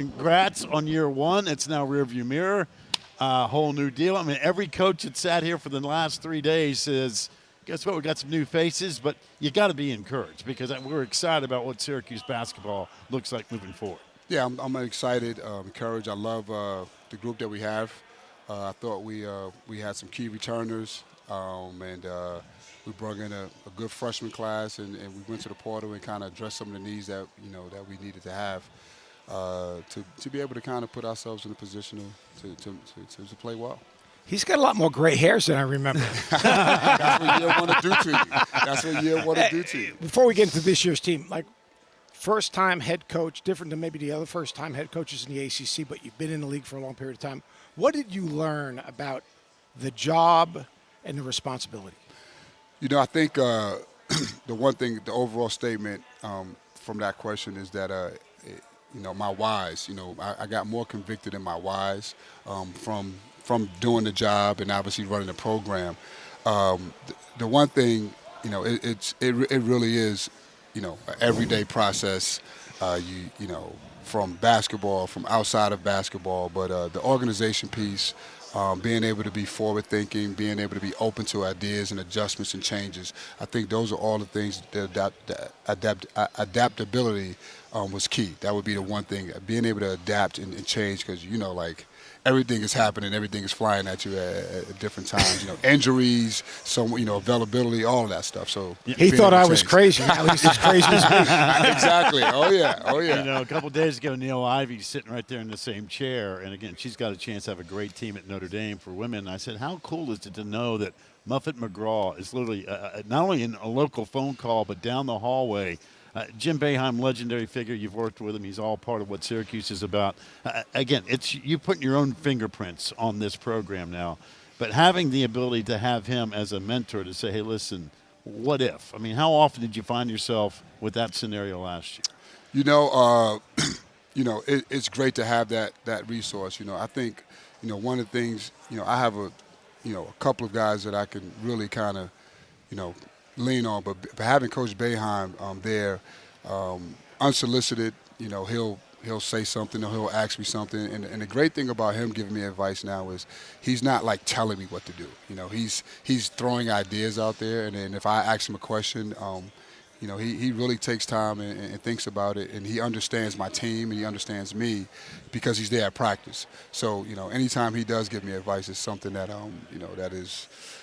Congrats on year one. It's now rearview mirror. Whole new deal. I mean, every coach that sat here for the last 3 days says, guess what, we got some new faces, but you got to be encouraged because we're excited about what Syracuse basketball looks like moving forward. Yeah, I'm excited, encouraged. I love the group that we have. I thought we had some key returners, and we brought in a good freshman class, and we went to the portal and kind of addressed some of the needs that that we needed to have to be able to kind of put ourselves in a position to play well. He's got a lot more gray hairs than I remember. That's what year want to do to you. That's what year want to do to you. Before we get into this year's team, like first-time head coach, different than maybe the other first-time head coaches in the ACC, but you've been in the league for a long period of time. What did you learn about the job and the responsibility? I think the one thing, the overall statement from that question is that, my whys. I got more convicted in my whys from doing the job and obviously running the program. The one thing, it really is, an everyday process. From basketball, from outside of basketball, but the organization piece, being able to be forward-thinking, being able to be open to ideas and adjustments and changes. I think those are all the things that adaptability was key. That would be the one thing, being able to adapt and change because, everything is happening, everything is flying at you at different times. Injuries, availability, all of that stuff. So he thought I was crazy. Now he's as crazy as me. Exactly. Oh yeah. A couple of days ago, Neil Ivy's sitting right there in the same chair, and again, she's got a chance to have a great team at Notre Dame for women. And I said, how cool is it to know that Muffet McGraw is literally not only in a local phone call, but down the hallway. Jim Boeheim, legendary figure. You've worked with him. He's all part of what Syracuse is about. Again, it's you putting your own fingerprints on this program now. But having the ability to have him as a mentor to say, hey, listen, what if? I mean, how often did you find yourself with that scenario last year? It's great to have that resource. I think, one of the things, I have a couple of guys that I can really kind of, lean on, but having Coach Boeheim there, unsolicited, he'll say something or he'll ask me something, and the great thing about him giving me advice now is he's not like telling me what to do. He's throwing ideas out there, and if I ask him a question, he really takes time and thinks about it, and he understands my team and he understands me because he's there at practice. So anytime he does give me advice, it's something that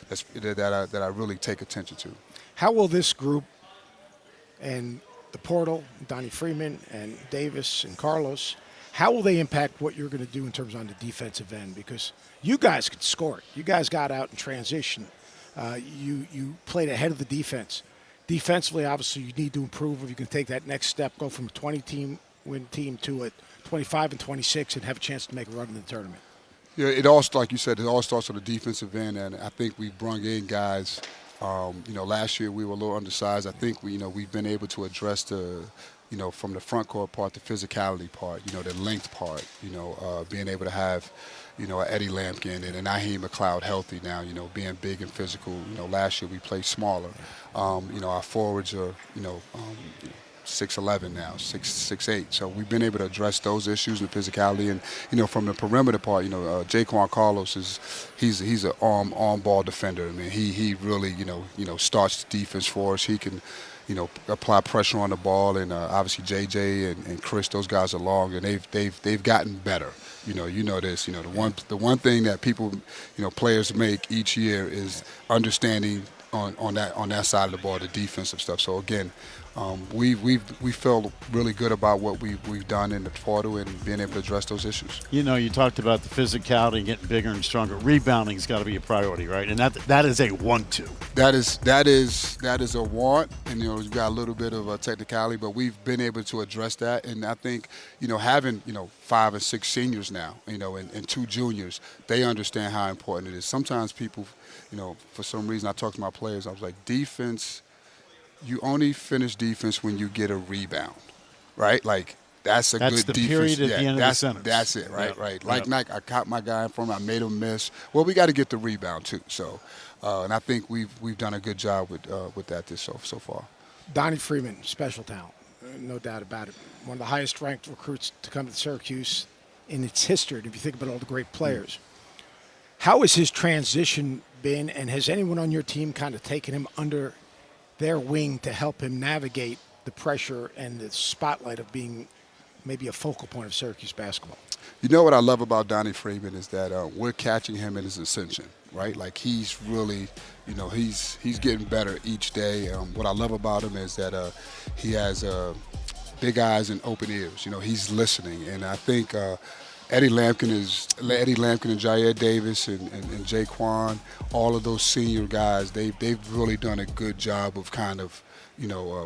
that I really take attention to. How will this group and the portal, Donnie Freeman and Davis and Carlos, how will they impact what you're going to do in terms on the defensive end? Because you guys could score it. You guys got out in transition. You played ahead of the defense. Defensively, obviously, you need to improve if you can take that next step, go from a 20-win team to a 25 and 26 and have a chance to make a run in the tournament. Yeah, it all, like you said, it all starts on the defensive end, and I think we brung in guys. Last year we were a little undersized. I think we've been able to address the, from the front court part, the physicality part, the length part, being able to have, Eddie Lampkin and Naheem McLeod healthy now, being big and physical. Last year we played smaller. Our forwards are, 6'11" now, 6'8". So we've been able to address those issues and physicality. And from the perimeter part, Jaquan Carlos he's an on ball defender. I mean, he really starts the defense for us. He can apply pressure on the ball, and obviously JJ and Chris, those guys are long, and they've gotten better. This. The one thing that people, players make each year is understanding on that side of the ball, the defensive stuff. So again, we felt really good about what we've done in the portal and being able to address those issues. You talked about the physicality getting bigger and stronger. Rebounding's got to be a priority, right? And that is a want-to. That is a want, and we've got a little bit of a technicality, but we've been able to address that. And I think having 5 and 6 seniors now, and 2 juniors, they understand how important it is. Sometimes people, for some reason, I talk to my players. I was like, defense. You only finish defense when you get a rebound, right? Like that's good defense. That's the period at the end of the sentence. That's it, right? Yep. Right. Like I caught my guy in front of me, I made him miss. Well, we got to get the rebound too. So, and I think we've done a good job with that so far. Donnie Freeman, special talent. no doubt about it. One of the highest ranked recruits to come to Syracuse in its history, if you think about all the great players. How has his transition been, and has anyone on your team kind of taken him under their wing to help him navigate the pressure and the spotlight of being maybe a focal point of Syracuse basketball? You know what I love about Donnie Freeman is that we're catching him in his ascension, right? Like he's really, he's getting better each day. What I love about him is that he has big eyes and open ears. He's listening, and I think Eddie Lampkin and Jair Davis and Jaquan, all of those senior guys, they've really done a good job of kind of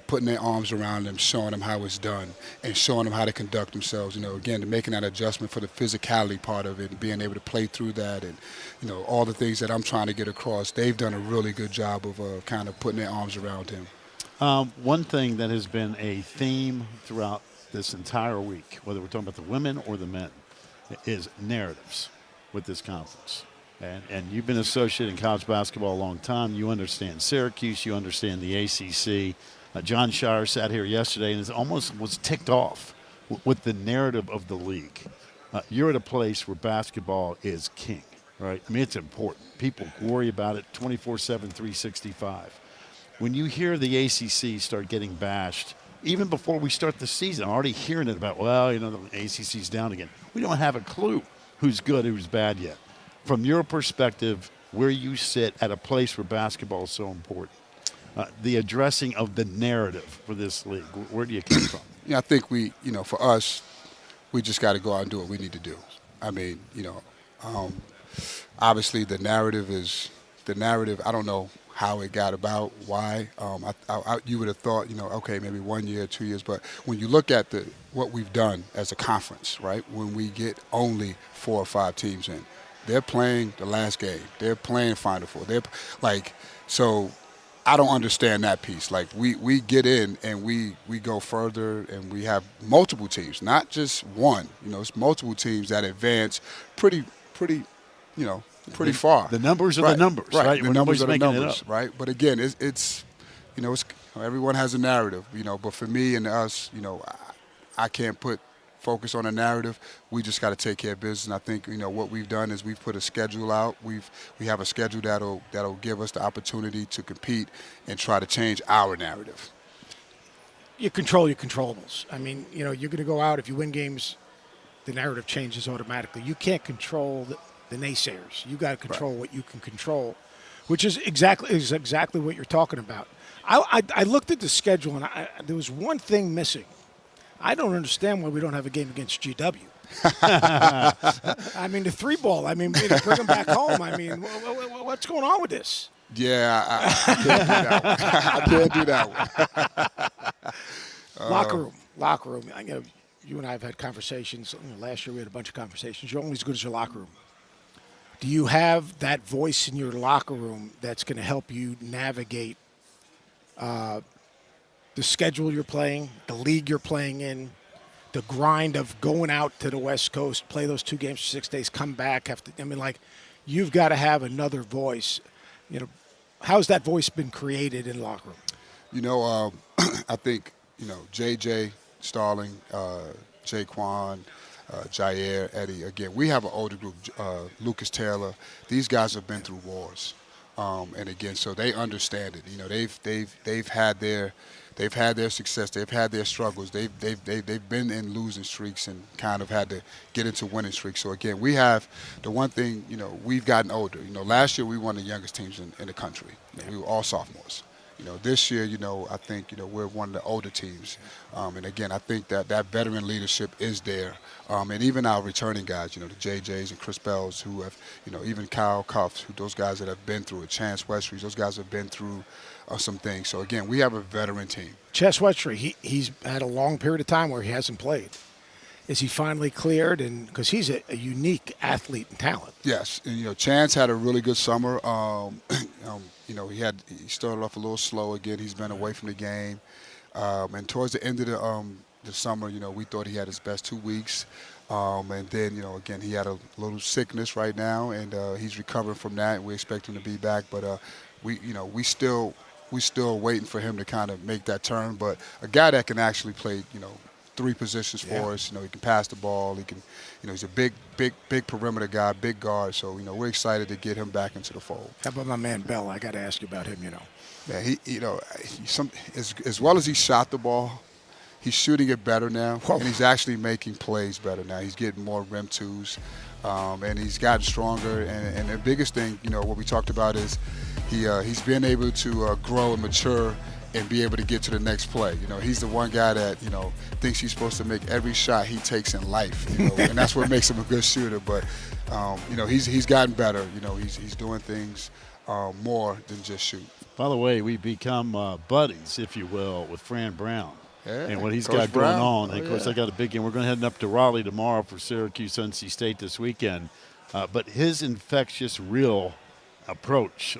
putting their arms around them, showing them how it's done, and showing them how to conduct themselves. Again, making that adjustment for the physicality part of it, and being able to play through that, and all the things that I'm trying to get across. They've done a really good job of kind of putting their arms around him. One thing that has been a theme throughout this entire week, whether we're talking about the women or the men, is narratives with this conference. And you've been associated in college basketball a long time. You understand Syracuse. You understand the ACC. John Shire sat here yesterday and almost was ticked off with the narrative of the league. You're at a place where basketball is king, right? I mean, it's important. People worry about it 24/7, 365. When you hear the ACC start getting bashed, even before we start the season, I'm already hearing it about, the ACC's down again. We don't have a clue who's good, who's bad yet. From your perspective, where you sit at a place where basketball is so important, the addressing of the narrative for this league, where do you come from? Yeah, I think for us, we just got to go out and do what we need to do. I mean, obviously the narrative. I don't know how it got about, why. You would have thought, okay, maybe 1 year, 2 years. But when you look at what we've done as a conference, right, when we get only 4 or 5 teams in, they're playing the last game. They're playing Final Four. So I don't understand that piece. Like we get in and we go further, and we have multiple teams, not just one. It's multiple teams that advance pretty far. The numbers are the numbers, right? The numbers are the numbers, right? But again, it's everyone has a narrative, But for me and us, I can't put focus on a narrative. We just got to take care of business. And I think what we've done is we've put a schedule out. We have a schedule that'll give us the opportunity to compete and try to change our narrative. You control your controllables. I mean, you're going to go out. If you win games, the narrative changes automatically. You can't control the naysayers. You got to control what you can control, which is exactly what you're talking about. I looked at the schedule, and there was one thing missing. I don't understand why we don't have a game against GW. I mean, the 3-ball. I mean, bring them back home. I mean, what's going on with this? Yeah, I can't do that one. Locker room. You and I have had conversations. Last year we had a bunch of conversations. You're only as good as your locker room. Do you have that voice in your locker room that's going to help you navigate the schedule you're playing, the league you're playing in, the grind of going out to the West Coast, play those 2 games for 6 days, come back? You've got to have another voice. How's that voice been created in the locker room? I think, JJ, Starling, Jaquan, Jair, Eddie. Again, we have an older group, Lucas Taylor. These guys have been through wars. And again, so they understand it. They've had their success. They've had their struggles. They've been in losing streaks and kind of had to get into winning streaks. So again, we have the one thing. We've gotten older. Last year we won the youngest teams in the country. We were all sophomores. This year, I think, we're one of the older teams. And again, I think that veteran leadership is there. And even our returning guys, the JJs and Chris Bells, who have, even Kyle Cuffs, those guys that have been through it, Chance Westry, those guys have been through some things. So again, we have a veteran team. Chance Westry, he's had a long period of time where he hasn't played. Is he finally cleared? And because he's a unique athlete and talent. Yes, and Chance had a really good summer. He started off a little slow again. He's been away from the game, and towards the end of the summer, we thought he had his best 2 weeks, and then again he had a little sickness right now, and he's recovering from that. We expect him to be back, but we still we still waiting for him to kind of make that turn. But a guy that can actually play, 3 positions for us. He can pass the ball. He can, he's a big perimeter guy, big guard. So, we're excited to get him back into the fold. How about my man Bell? I got to ask you about him. Yeah, as well as he shot the ball, he's shooting it better now, and he's actually making plays better now. He's getting more rim twos, and he's gotten stronger. And the biggest thing, what we talked about is he's been able to grow and mature and be able to get to the next play. He's the one guy that, thinks he's supposed to make every shot he takes in life, and that's what makes him a good shooter. But, he's gotten better. He's doing things more than just shoot. By the way, we become buddies, if you will, with Fran Brown. Yeah, and what he's Coach got Brown. going on. And, Oh, of course, yeah. I got a big game. We're going to head up to Raleigh tomorrow for Syracuse, NC State this weekend. But his infectious, real approach.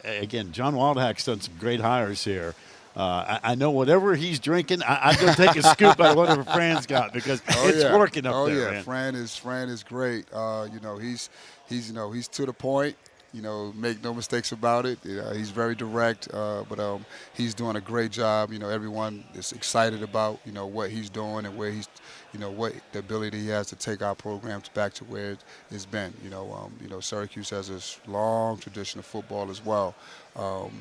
Again, John Waldhack's done some great hires here. I know whatever he's drinking, I'm going to take a scoop out of whatever Fran's got because it's working up there, man. Fran is great. He's to the point. Make no mistakes about it. He's very direct, but he's doing a great job. Everyone is excited about what he's doing and where he's, what the ability he has to take our programs back to where it's been. Syracuse has a long tradition of football as well.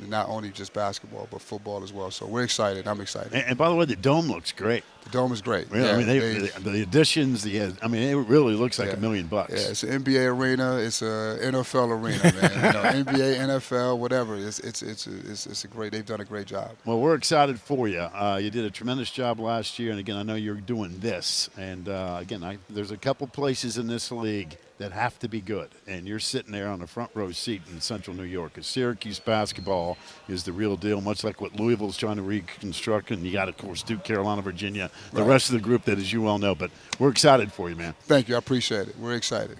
Not only just basketball, but football as well. So we're excited. I'm excited. And by the way, the dome looks great. The dome is great. Really, Yeah, the additions, it really looks like $1 million. Yeah, it's an NBA arena. It's an NFL arena, man. NBA, NFL, whatever. It's a great. They've done a great job. Well, we're excited for you. You did a tremendous job last year, and again, I know you're doing this. And again, there's a couple places in this league that have to be good, and you're sitting there on the front row seat in Central New York. Because Syracuse basketball is the real deal, much like what Louisville's trying to reconstruct, and you got, of course, Duke, Carolina, Virginia, the rest of the group that, as you well know. But we're excited for you, man. Thank you. I appreciate it. We're excited.